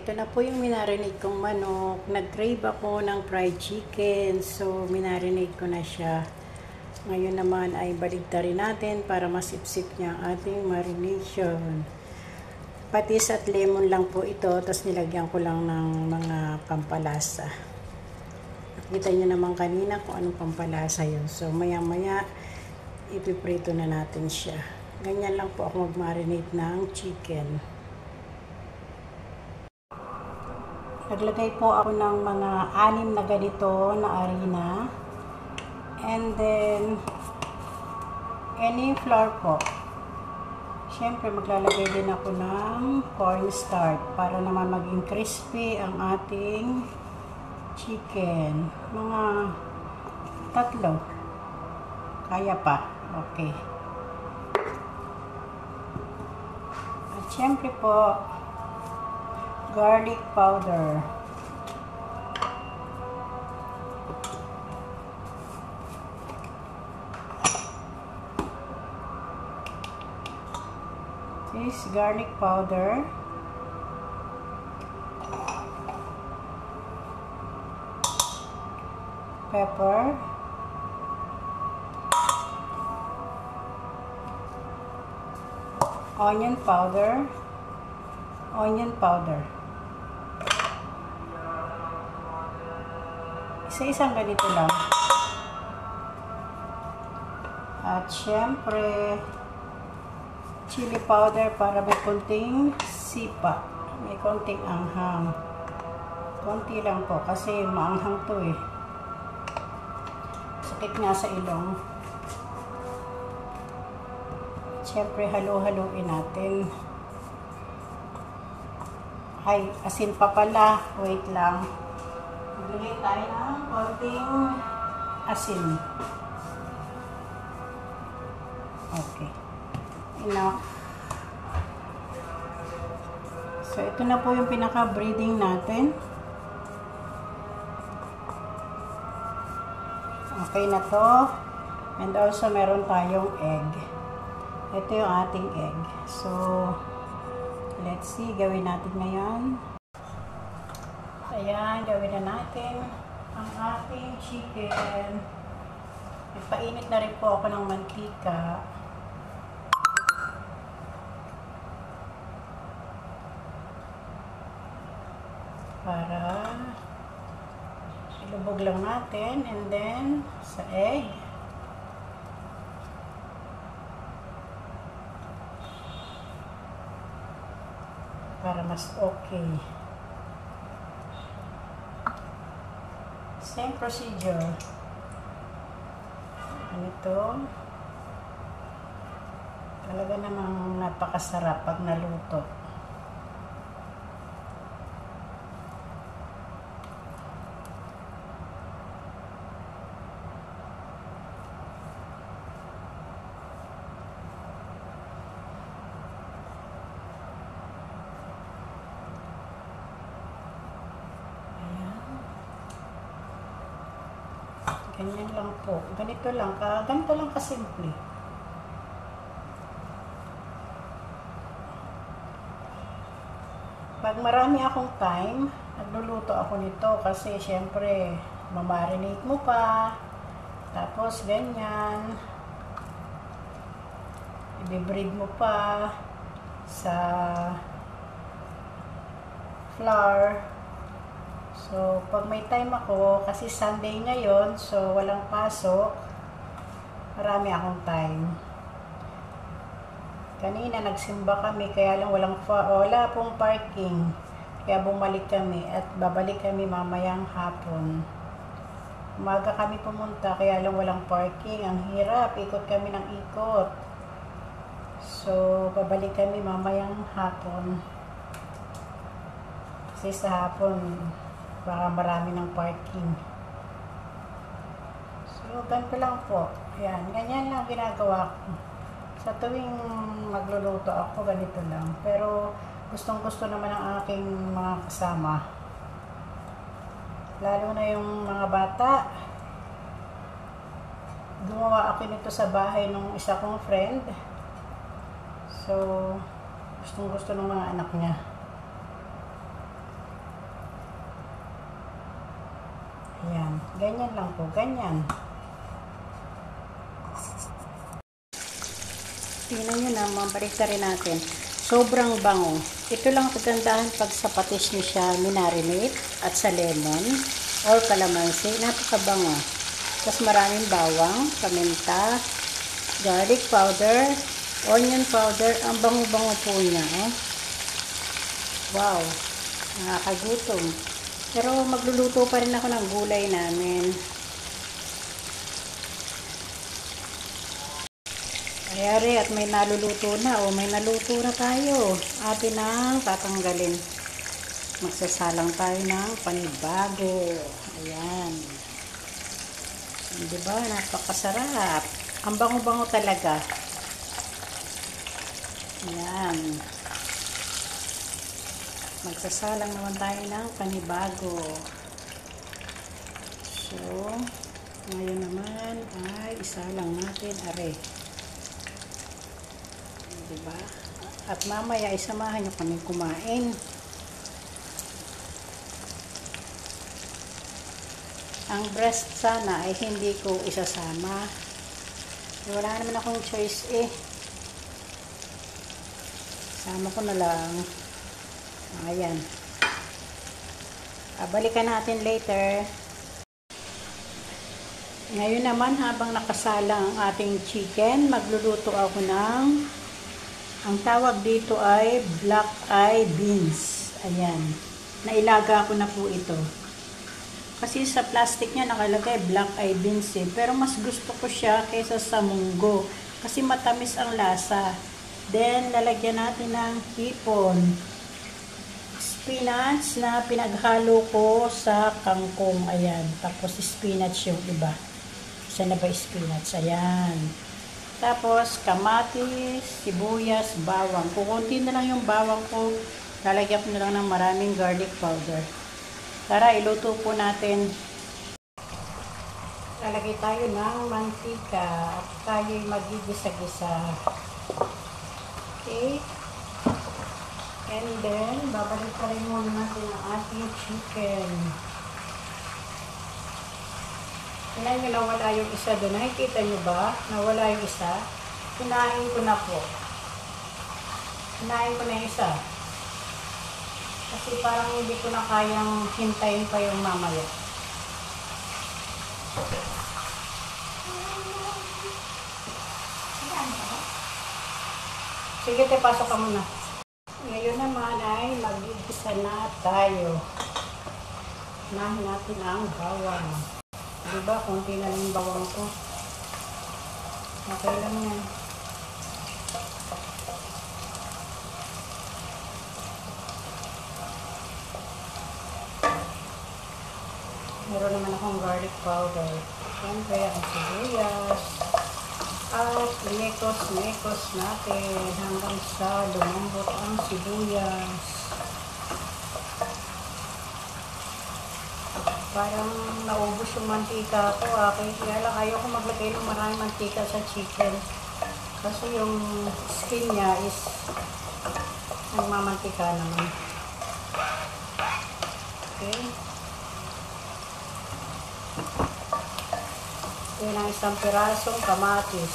ito na po yung minarinate kong manok. Nag-crave ako ng fried chicken. So, minarinate ko na siya. Ngayon naman ay baligtarin natin para masipsip niya ang ating marination. Patis at lemon lang po ito. Tapos nilagyan ko lang ng mga pampalasa. Nakita nyo naman kanina kung anong pampalasa yun. So, maya-maya, ipiprito na natin siya. Ganyan lang po ako mag-marinate ng chicken. Naglagay po ako ng mga 6 na ganito na harina. And then, any flour po. Siyempre, maglalagay din ako ng cornstarch para naman maging crispy ang ating chicken. Mga 3. Kaya pa. Okay. At siyempre po, garlic powder. This garlic powder. Pepper. Onion powder. Onion powder. Isa-isang ganito lang. At syempre, chili powder para may konting sipa. May konting anghang. Konti lang po kasi maanghang to eh. Sakit nga sa ilong. Syempre, halo-haloin natin. Ay, asin pa pala. Wait lang. Maglagay tayo ng konting asin. Okay. Enough. So, ito na po yung pinaka-breading natin. Okay na to. And also, meron tayong egg. Ito yung ating egg. So, let's see. Gawin natin ngayon. Ayan, gawin na natin ang ating chicken. Nagpainit na rin po ako ng mantika. Para ilubog lang natin and then sa egg. Para mas okay. Same procedure. Ganito. Talaga namang napakasarap pag naluto. Ganyan lang po. Ganito lang kasimple. Pag marami akong time, nagluluto ako nito kasi syempre, mamarinate mo pa. Tapos ganyan. I-bread mo pa sa flour. So, pag may time ako, kasi Sunday ngayon, so walang pasok, marami akong time. Kanina nagsimba kami, kaya lang wala pong parking. Kaya bumalik kami at babalik kami mamayang hapon. Umaga kami pumunta, kaya lang walang parking. Ang hirap, ikot kami ng ikot. So, babalik kami mamayang hapon. Kasi sa hapon, baka marami ng parking. So, ganito lang po. Ayan, ganyan lang ginagawa ko. Sa tuwing magluluto ako, ganito lang. Pero, gustong-gusto naman ang aking mga kasama. Lalo na yung mga bata. Gumawa ako nito sa bahay ng isa kong friend. So, gustong-gusto ng mga anak niya. Ganyan lang po, ganyan. Tingnan nyo naman, balik rin natin. Sobrang bango. Ito lang kagandahan pag sa patis nyo siya minarinate at sa lemon or kalamansi. Napakabango. Tapos maraming bawang, paminta, garlic powder, onion powder. Ang bango-bango po niya. Oh. Wow. Nakakagutom. Pero magluluto pa rin ako ng gulay namin. Ayari at may naluluto na o may naluto na tayo. Atin ang tatanggalin. Magsasalang tayo ng panibago. Ayan. Diba? Napakasarap. Ang bango-bango talaga. Ayan. Magsasalang naman tayo ng panibago. So, ngayon naman ay isalang natin are. Diba? At mamaya isamahan nyo kami kumain. Ang breast sana ay hindi ko isasama. Wala naman akong choice eh. Sama ko na lang. Ayan. Balikan natin later. Ngayon naman habang nakasala ang ating chicken, magluluto ako ng, ang tawag dito ay black eye beans. Ayan. Nailaga ko na po ito. Kasi sa plastic niya nakalagay black eye beans eh. Pero mas gusto ko siya kaysa sa munggo. Kasi matamis ang lasa. Then, lalagyan natin ng hipon. Spinach na pinaghalo ko sa kangkong. Ayan. Tapos spinach yung iba. Saan na ba spinach? Ayan. Tapos, kamatis, sibuyas, bawang. Kukunti na lang yung bawang ko. Lalagyan ko na lang ng maraming garlic powder. Tara, iluto po natin. Lalagay tayo ng mantika at tayo'y magigisa-gisa. Okay. And then, babalik pa rin muna natin ang ating chicken. Tingnan nyo, nawala yung isa doon. Nakikita nyo ba? Nawala yung isa. Kinain ko na po. Kinain ko na yung isa. Kasi parang hindi ko na kayang hintayin pa yung mamaya. Sige, te, pasok ka muna. Ngayon naman ay mag-igisa na tayo. Unahin natin ang bawang. Diba? Kunti na lang yung bawang ko. Okay lang yan. Meron naman akong garlic powder. Siyempre, ang sibuyas. At mekos-mekos natin hanggang sa lumambot ang sibuyas. Parang naubos yung mantika ko. Kaya lang ayaw ko maglagay ng maraming mantika sa chicken. Kasi yung skin niya is nagmamantika naman. Okay. Yan ang isang pirasong kamatis.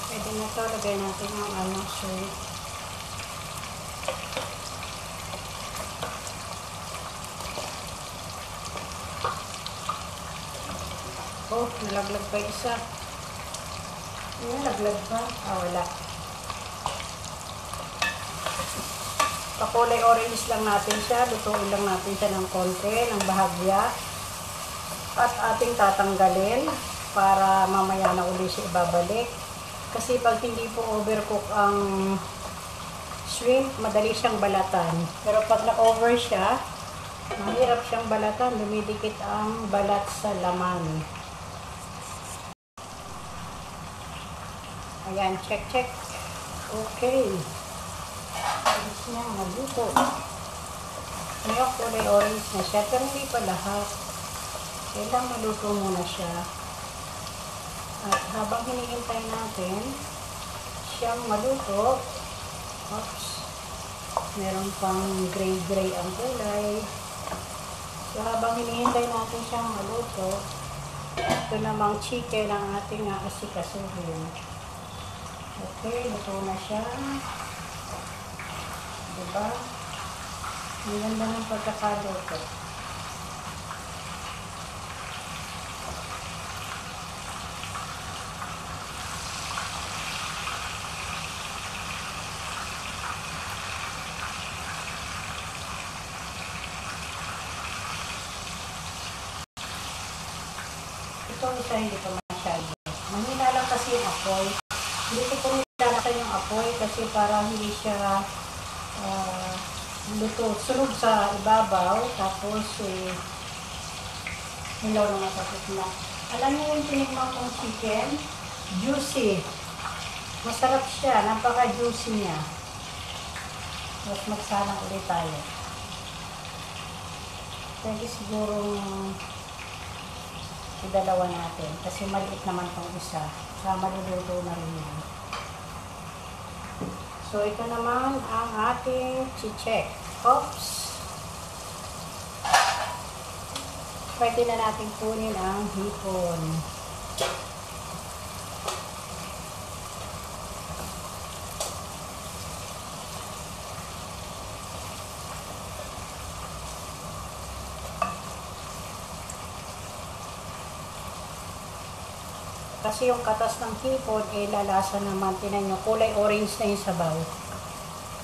Pwede na ito, lagay natin yung shrimp. Oh, nalaglag pa isa. Nalaglag pa? Wala. Pakulay orange lang natin siya. Lutuin lang natin siya ng konti, ng bahagya. At ating tatanggalin para mamaya na uli siya ibabalik. Kasi pag hindi po overcook ang shrimp, madali siyang balatan. Pero pag na-over siya, mahirap siyang balatan. Dumidikit ang balat sa laman. Ayan, check. Okay. Alis niya, maluto. Ngayon, kulay orange na siya. Pero hindi pa lahat. Kailangan maluto muna siya. At habang hinihintay natin siyang maluto, oops, meron pang gray-gray ang kulay. So, habang hinihintay natin siyang maluto, ito namang chicken ang ating aasikasuhin. Okay, luto na siya. Diba? Ang ganda ng pagkakaluto. Ito isa hindi pa masyado. Mahina lang kasi yung apoy. Hindi ko po nilalasan yung apoy kasi para hindi siya luto. Sunog sa ibabaw. Tapos hilaw na matapos na. Alam niyo yung tinikman kong chicken? Juicy. Masarap siya. Napaka-juicy niya. Mas magsanang ulit tayo. Pwede sigurong idalawa natin. Kasi maliit naman tong isa. Maluluto na rin yan. So, ito naman ang ating chichek. Oops! Pwede na natin kunin ang hipon. Kasi yung katas ng hipon, lalasa naman. Tinan nyo, kulay orange na yung sabaw.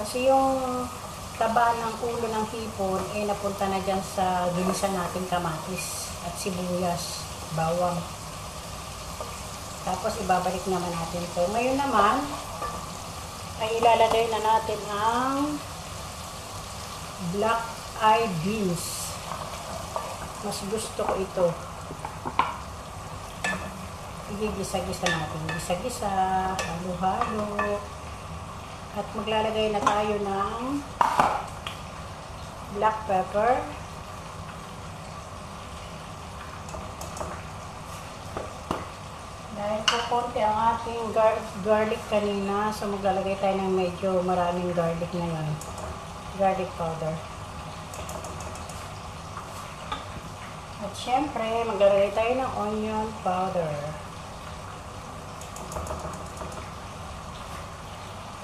Kasi yung taba ng ulo ng hipon, napunta na dyan sa ginisa nating kamatis at sibuyas, bawang. Tapos, ibabalik naman natin ito. Ngayon naman, ay ilalagay na natin ang black eyed beans. Mas gusto ko ito. Igigisa-gisa natin. Gisa-gisa, halo-halo. At maglalagay na tayo ng black pepper. Dahil po konti ang ating garlic kanina, so maglalagay tayo ng medyo maraming garlic ngayon. Garlic powder. At syempre, maglalagay tayo ng onion powder.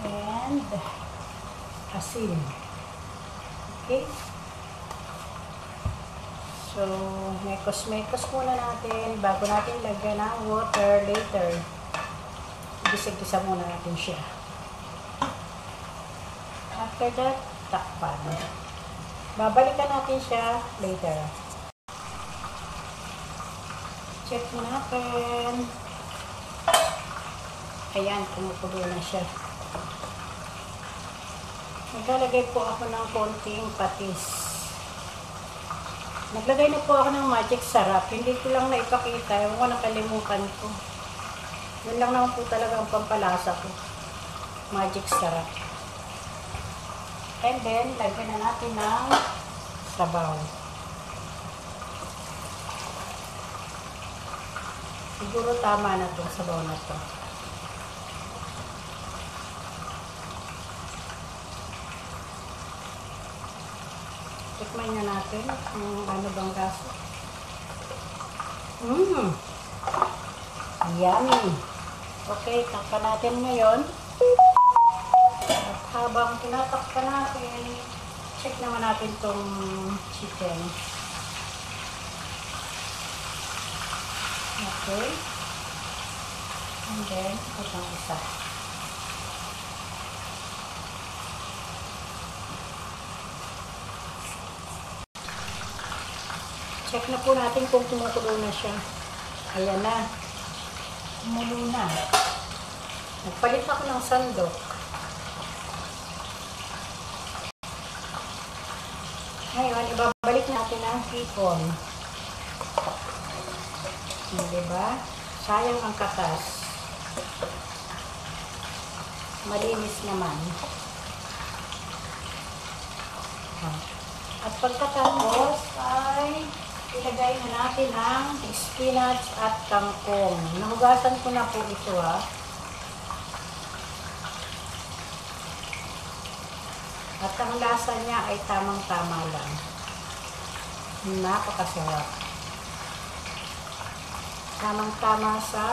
And asin. Okay? So, mekos-mekos muna natin bago natin lagyan ng water later. Gisa-gisa muna natin siya. After that, takpan. Babalikan natin siya later. Check mo natin. Ayan, kumukulo na siya. Maglalagay po ako ng konting patis. Naglagay na po ako ng magic sarap. Hindi ko lang naipakita. Yung nakalimutan ko. Yun lang naman po talaga ang pampalasa ko. Magic sarap. And then, lagyan na natin ng sabaw. Siguro tama na itong sabaw na ito. Tikman na natin kung ano bang lasa. Yummy! Okay, takpan natin ngayon. At habang tinatakpan natin, check naman natin itong chicken. Okay. And then, itong isa. Check na po natin kung kumukulo na siya. Ayan na. Kumulo na. Nagpalit ako ng sandok. Ngayon, ibabalik natin ang hipon. Diba? Sayang ang katas. malinis naman. At pagkatapos ay ilagay na natin ang spinach at kangkong. Nahugasan ko na po ito At ang lasa niya ay tamang-tama lang. Napakasarap. Tamang-tama sa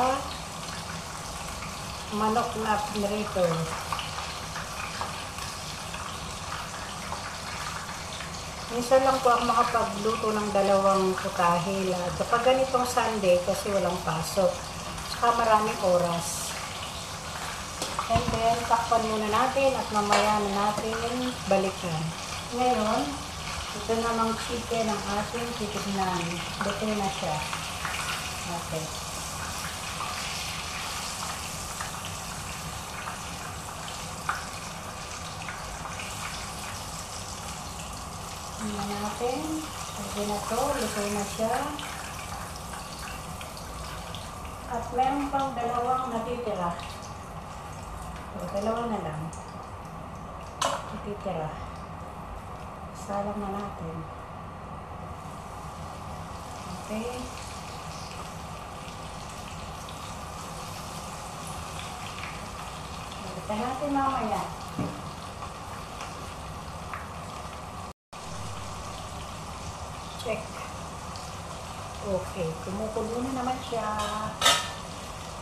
manok na pinrito. Minsan lang po ako makapagluto ng dalawang putahe. Kapag ganitong Sunday kasi walang pasok. Saka maraming oras. And then, takpan muna natin at mamaya na natin balikan. Ngayon, ito namang chicken ang ating titignan. Luto na siya. Okay. Tingnan natin. Pwede na to. Luto na siya. At meron pang dalawang natitira. Dalawa na lang. Natitira. Salang na natin. Okay. Balikan natin mamaya. Check. Okay. Kumukulo na naman siya.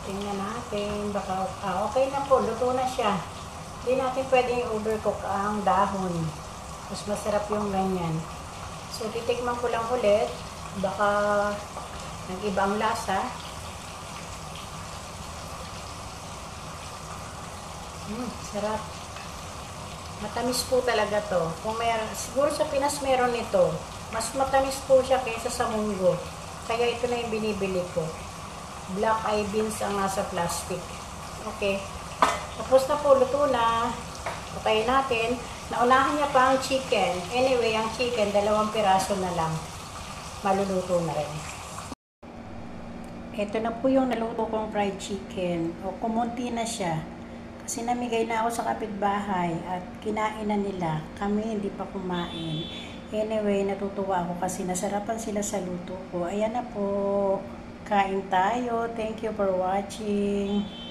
Tingnan natin. Baka, okay na po. Luto na siya. Hindi natin pwedeng overcook ang dahon. Mas masarap yung ganyan. So, titikman ko lang ulit. Baka nag-iba ang lasa. Sarap. Matamis po talaga to. Kung meron, siguro sa Pinas meron ito. Mas matamis po siya kaysa sa munggo. Kaya ito na yung binibili ko. Black eye beans ang nasa plastic. Okay. Tapos na po, luto na. Patayin natin. Naunahan niya pa ang chicken. Anyway, ang chicken, 2 piraso na lang. Maluluto na rin. Ito na po yung naluto kong fried chicken. O, kumunti na siya. Kasi namigay na ako sa kapitbahay at kinain na nila. Kami hindi pa kumain. Anyway, natutuwa ako kasi nasarapan sila sa luto ko. Ayan na po. Kain tayo. Thank you for watching.